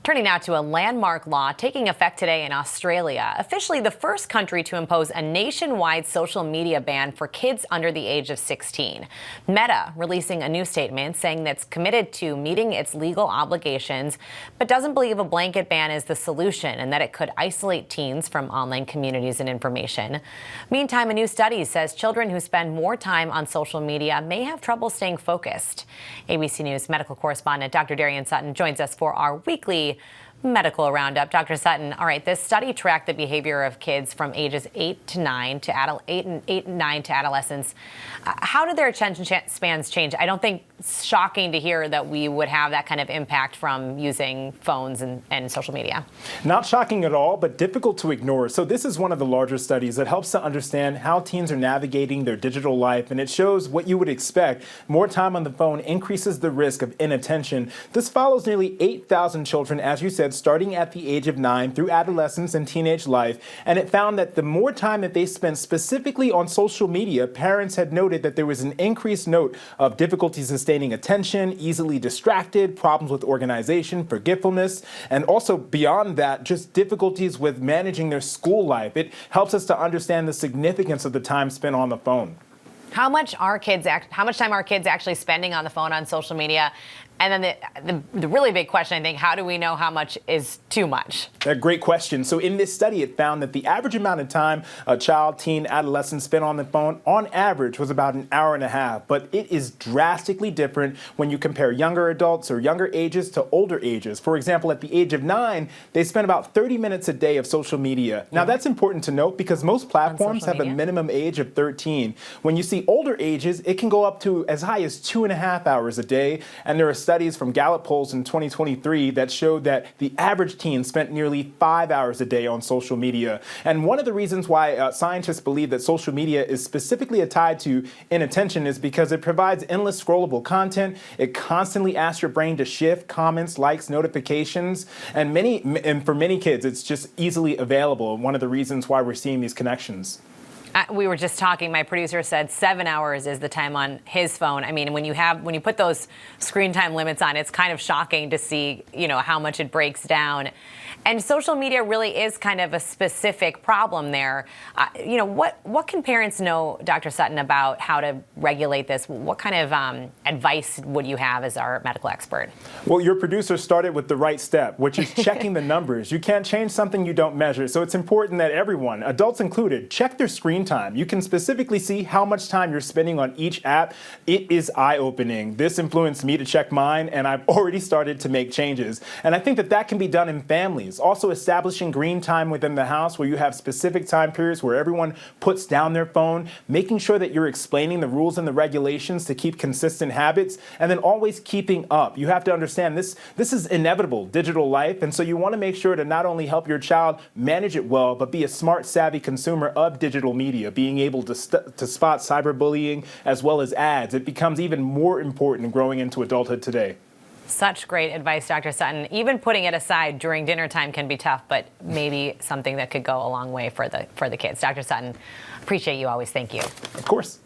Turning now to a landmark law taking effect today in Australia, officially the first country to impose a nationwide social media ban for kids under the age of 16. Meta releasing a new statement saying that it's committed to meeting its legal obligations, but doesn't believe a blanket ban is the solution and that it could isolate teens from online communities and information. Meantime, a new study says children who spend more time on social media may have trouble staying focused. ABC News medical correspondent Dr. Darian Sutton joins us for our weekly medical roundup. Dr. Sutton, all right, this study tracked the behavior of kids from ages 8 and 9 to adolescence. How did their attention spans change? I don't think it's shocking to hear that we would have that kind of impact from using phones and social media. Not shocking at all, but difficult to ignore. So this is one of the larger studies that helps to understand how teens are navigating their digital life, and it shows what you would expect. More time on the phone increases the risk of inattention. This follows nearly 8,000 children, as you said, starting at the age of 9 through adolescence and teenage life, and it found that the more time that they spent specifically on social media, parents had noted that there was an increased note of difficulties sustaining attention, easily distracted, problems with organization, forgetfulness, and also beyond that, just difficulties with managing their school life. It helps us to understand the significance of the time spent on the phone. How much time are kids actually spending on the phone, on social media? And then the really big question, I think, how do we know how much is too much? A great question. So in this study, it found that the average amount of time a child, teen, adolescent spent on the phone, on average, was about an hour and a half. But it is drastically different when you compare younger adults or younger ages to older ages. For example, at the age of 9, they spend about 30 minutes a day of social media. Now, that's important to note because most platforms have a minimum age of 13. When you see older ages, it can go up to as high as 2.5 hours a day. And there are studies from Gallup polls in 2023 that showed that the average teen spent nearly 5 hours a day on social media. And one of the reasons why scientists believe that social media is specifically tied to inattention is because it provides endless scrollable content. It constantly asks your brain to shift comments, likes, notifications, and for many kids, it's just easily available. One of the reasons why we're seeing these connections. We were just talking, my producer said 7 hours is the time on his phone. I mean, when you put those screen time limits on, it's kind of shocking to see, how much it breaks down. And social media really is kind of a specific problem there. What can parents know, Dr. Sutton, about how to regulate this? What kind of advice would you have as our medical expert? Well, your producer started with the right step, which is checking the numbers. You can't change something you don't measure. So it's important that everyone, adults included, check their screen time. You can specifically see how much time you're spending on each app. It is eye-opening. This influenced me to check mine, and I've already started to make changes. And I think that can be done in families. Also establishing green time within the house where you have specific time periods where everyone puts down their phone, making sure that you're explaining the rules and the regulations to keep consistent habits, and then always keeping up. You have to understand this is inevitable, digital life, and so you want to make sure to not only help your child manage it well, but be a smart, savvy consumer of digital media, being able to spot cyberbullying as well as ads. It becomes even more important growing into adulthood today. Such great advice, Dr. Sutton. Even putting it aside during dinner time can be tough, but maybe something that could go a long way for the kids. Dr. Sutton, appreciate you always. Thank you. Of course.